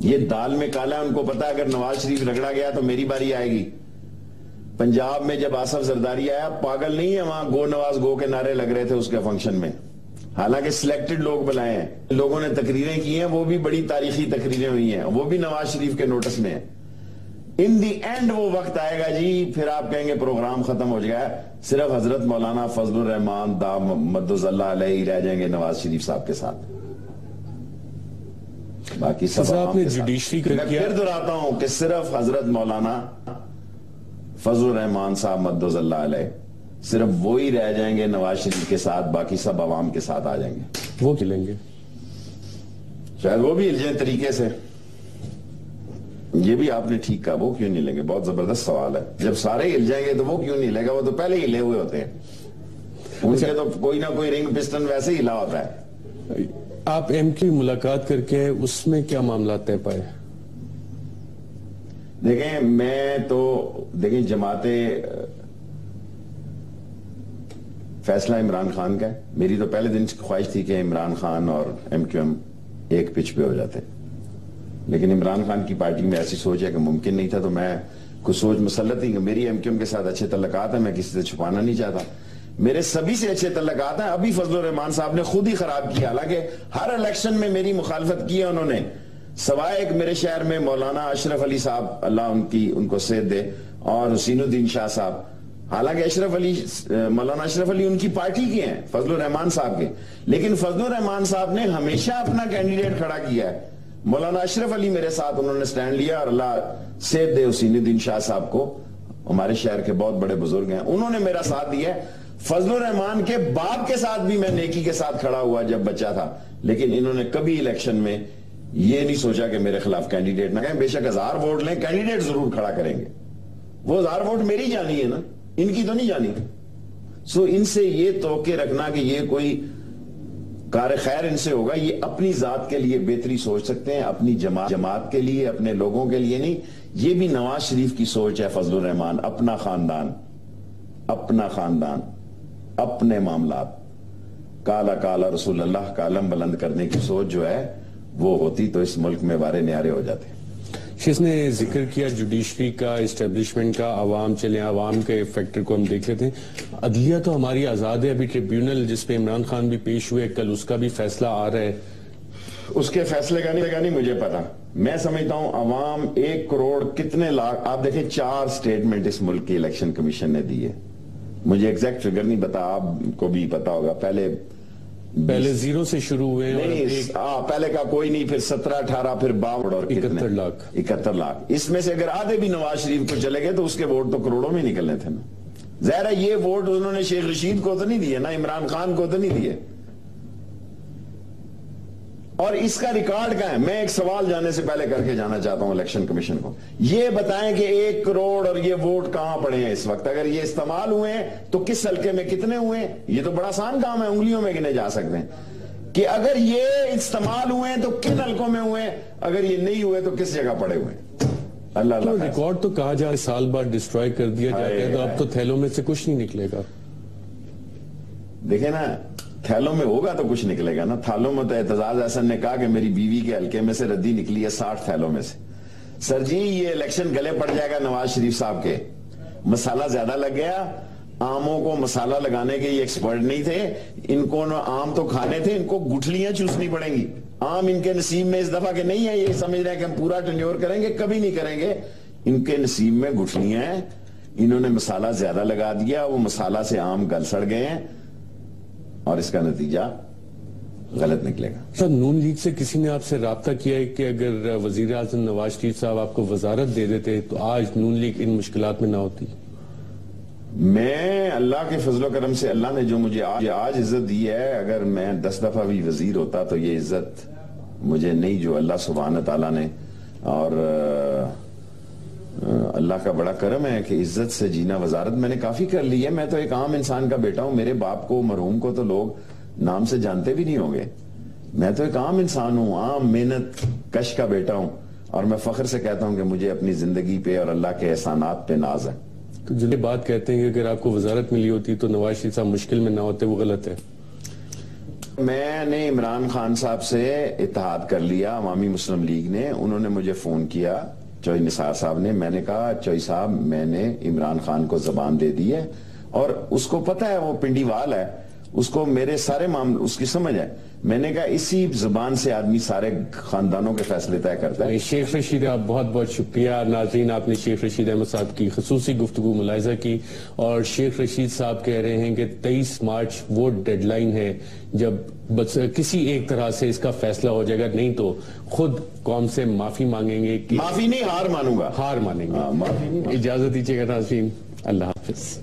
یہ دال میں کالا ہے، ان کو پتا ہے اگر نواز شریف رگڑا گیا تو میری باری آئے گی. پنجاب میں جب آصف زرداری آیا، پاگل نہیں ہے، وہاں گو نواز گو کے نعرے لگ رہے تھے اس کے فنکشن میں، حالانکہ سلیکٹڈ لوگ بلائے ہیں. لوگوں نے تقریریں کی ہیں، وہ بھی بڑی تاریخی تقریریں ہوئی ہیں، وہ بھی نواز شریف کے نوٹس میں ہیں. ان دی اینڈ وہ وقت آئے گا جی، پھر آپ کہیں گے پروگرام ختم ہو گیا، صرف حضرت مولانا فضل الرحمان دامد اللہ علیہ رہ جائیں گے نواز شریف صاحب کے ساتھ، باقی سب نے جوڈیشری کر کیا. پھر دہراتا ہوں کہ صرف حضرت مولانا فضل الرحمان صاحب مدد اللہ علیہ، صرف وہی رہ جائیں گے نواز شریف کے ساتھ، باقی سب عوام کے ساتھ آ جائیں گے. وہ کھلیں گے، شاید وہ بھی ہل جائیں طریقے سے. یہ بھی آپ نے ٹھیک کہا، وہ کیوں نہیں لیں گے؟ بہت زبردست سوال ہے. جب سارے ہل جائیں گے تو وہ کیوں نہیں لے گا؟ وہ تو پہلے ہی ہلے ہوئے ہوتے ہیں، ان کے تو کوئی نہ کوئی رنگ پسٹن ویسے ہی ہلا ہوتا ہے. آپ ایم کی ملاقات کر کے اس میں کیا معاملات طے پائے؟ دیکھیں جماعت فیصلہ عمران خان کا ہے. میری تو پہلے دن خواہش تھی کہ عمران خان اور ایم کیو ایم ایک پچ پہ ہو جاتے، لیکن عمران خان کی پارٹی میں ایسی سوچ ہے کہ ممکن نہیں تھا. تو میں کچھ سوچ مسلط تھی کہ میری ایم کیو ایم کے ساتھ اچھے تعلقات ہیں، میں کسی سے چھپانا نہیں چاہتا. میرے سبھی سے اچھے تعلقات ہیں. ابھی فضل الرحمان صاحب نے خود ہی خراب کیا، حالانکہ ہر الیکشن میں میری مخالفت کی ہے انہوں نے، سوائے ایک میرے شہر میں مولانا اشرف علی صاحب، اللہ ان کو صحت دے، اور حسین الدین شاہ صاحب. حالانکہ مولانا اشرف علی ان کی پارٹی کے ہیں، فضل الرحمان صاحب کے، لیکن فضل الرحمان صاحب نے ہمیشہ اپنا کینڈیڈیٹ کھڑا کیا ہے. مولانا اشرف علی میرے ساتھ انہوں نے سٹینڈ لیا، اور اللہ صحت دے حسین الدین شاہ صاحب کو، ہمارے شہر کے بہت بڑے بزرگ ہیں, انہوں نے میرا ساتھ دیا ہے. فضل الرحمان کے باپ کے ساتھ بھی میں نیکی کے ساتھ کھڑا ہوا جب بچہ تھا, لیکن انہوں نے کبھی الیکشن میں یہ نہیں سوچا کہ میرے خلاف کینڈیڈیٹ نہ کہیں. بے شک 1000 ووٹ لیں, کینڈیڈیٹ ضرور کھڑا کریں گے. وہ 1000 ووٹ میری جانی ہے نا, ان کی تو نہیں جانی. سو ان سے یہ توقع رکھنا کہ یہ کوئی کار خیر ان سے ہوگا, یہ اپنی ذات کے لیے بہتری سوچ سکتے ہیں, اپنی جماعت کے لیے, اپنے لوگوں کے لیے نہیں. یہ بھی نواز شریف کی سوچ ہے. فضل الرحمان اپنا خاندان, اپنے معاملات, کالا کالا رسول اللہ کا علم بلند کرنے کی سوچ جو ہے وہ ہوتی تو اس ملک میں وارے نیارے ہو جاتے. اس نے ذکر کیا جوڈیشری کا, اسٹیبلشمنٹ کا. عوام چلیں, عوام کے فیکٹر کو ہم دیکھ لیتے ہیں. عدلیہ تو ہماری آزاد ہے. ابھی ٹریبیونل جس پہ عمران خان بھی پیش ہوئے, کل اس کا بھی فیصلہ آ رہا ہے. اس کے فیصلے کا نہیں مجھے پتا. میں سمجھتا ہوں عوام 1 کروڑ کتنے لاکھ, آپ دیکھیں 4 سٹیٹمنٹ اس ملک کی الیکشن کمیشن نے دی ہے. مجھے ایگزیکٹ فگر نہیں پتا, آپ کو بھی پتا ہوگا. پہلے 0 سے شروع ہوئے ہیں. پہلے کا کوئی نہیں, پھر 17 18 پھر 62 اور 71 لاکھ. اس میں سے اگر آدھے بھی نواز شریف کو چلے گئے تو اس کے ووٹ تو کروڑوں میں نکلنے تھے نا. ظاہر ہے یہ ووٹ انہوں نے شیخ رشید کو تو نہیں دیے نا, عمران خان کو تو نہیں دیے. اور اس کا ریکارڈ کہاں ہے؟ میں ایک سوال جانے سے پہلے کر کے جانا چاہتا ہوں الیکشن کمیشن کو. یہ بتائیں کہ 1 کروڑ اور یہ ووٹ کہاں پڑے ہیں اس وقت؟ اگر یہ استعمال ہوئے ہیں تو کس حلقے میں کتنے ہوئے ہیں؟ یہ تو بڑا آسان کام ہے, انگلیوں میں گنے جا سکتے ہیں کہ اگر یہ استعمال ہوئے ہیں تو کن حلقوں میں ہوئے ہیں, اگر یہ نہیں ہوئے تو کس جگہ پڑے ہوئے ہیں. اللہ ریکارڈ تو کہا جائے سال بعد ڈسٹرائے کر دیا جاتا ہے, تو اب تو تھیلوں میں سے کچھ نہیں نکلے گا. دیکھیں نا, تھیلوں میں ہوگا تو کچھ نکلے گا نا. تھالوں میں تو اعتزاز احسن نے کہا کہ میری بیوی کے حلقے میں سے ردی نکلی ہے 60 تھیلوں میں سے. سر جی یہ الیکشن گلے پڑ جائے گا نواز شریف صاحب کے. مسالہ زیادہ لگ گیا. آموں کو مسالہ لگانے کے یہ ایکسپرٹ نہیں تھے. ان کو آم تو کھانے تھے, ان کو گٹھلیاں چوسنی پڑیں گی. آم ان کے نصیب میں اس دفعہ کے نہیں ہے. یہ سمجھ رہے ہیں کہ ہم پورا ٹینیور کریں گے, کبھی نہیں کریں گے. ان کے نصیب میں گٹھلیاں ہیں. انہوں نے مسالہ زیادہ لگا دیا, وہ مسالہ سے آم گل سڑ گئے ہیں اور اس کا نتیجہ غلط نکلے گا. سر نون لیگ سے کسی نے آپ سے رابطہ کیا ہے کہ اگر وزیر اعظم نواز شریف صاحب آپ کو وزارت دے دیتے تو آج نون لیگ ان مشکلات میں نہ ہوتی؟ میں اللہ کے فضل و کرم سے, اللہ نے جو مجھے آج عزت دی ہے, اگر میں 10 دفعہ بھی وزیر ہوتا تو یہ عزت مجھے نہیں جو اللہ سبحانہ تعالیٰ نے. اور اللہ کا بڑا کرم ہے کہ عزت سے جینا. وزارت میں نے کافی کر لی ہے. میں تو ایک عام انسان کا بیٹا ہوں. میرے باپ کو مرحوم کو تو لوگ نام سے جانتے بھی نہیں ہوں گے. میں تو ایک عام انسان ہوں, عام محنت کش کا بیٹا ہوں, اور میں فخر سے کہتا ہوں کہ مجھے اپنی زندگی پہ اور اللہ کے احسانات پہ ناز ہے. تو جو بات کہتے ہیں کہ اگر آپ کو وزارت ملی ہوتی تو نواز شریف صاحب مشکل میں نہ ہوتے, وہ غلط ہے. میں نے عمران خان صاحب سے اتحاد کر لیا, عوامی مسلم لیگ نے. انہوں نے مجھے فون کیا, چوئی نثار صاحب نے. میں نے کہا چوئی صاحب میں نے عمران خان کو زبان دے دی ہے, اور اس کو پتہ ہے وہ پنڈی وال ہے, اس کو میرے سارے معاملے اس کی سمجھ ہے. میں نے کہا اسی زبان سے آدمی سارے خاندانوں کے فیصلے طے کرتا ہے. شیخ رشید آپ بہت بہت شکریہ. ناظرین آپ نے شیخ رشید احمد صاحب کی خصوصی گفتگو ملاحظہ کی, اور شیخ رشید صاحب کہہ رہے ہیں کہ 23 مارچ ووٹ ڈیڈ لائن ہے, جب کسی ایک طرح سے اس کا فیصلہ ہو جائے گا, نہیں تو خود قوم سے معافی مانگیں گے. معافی نہیں, ہار مانوں گا. ہار مانیں گے. اجازت دیجیے گا ناظرین, اللہ حافظ.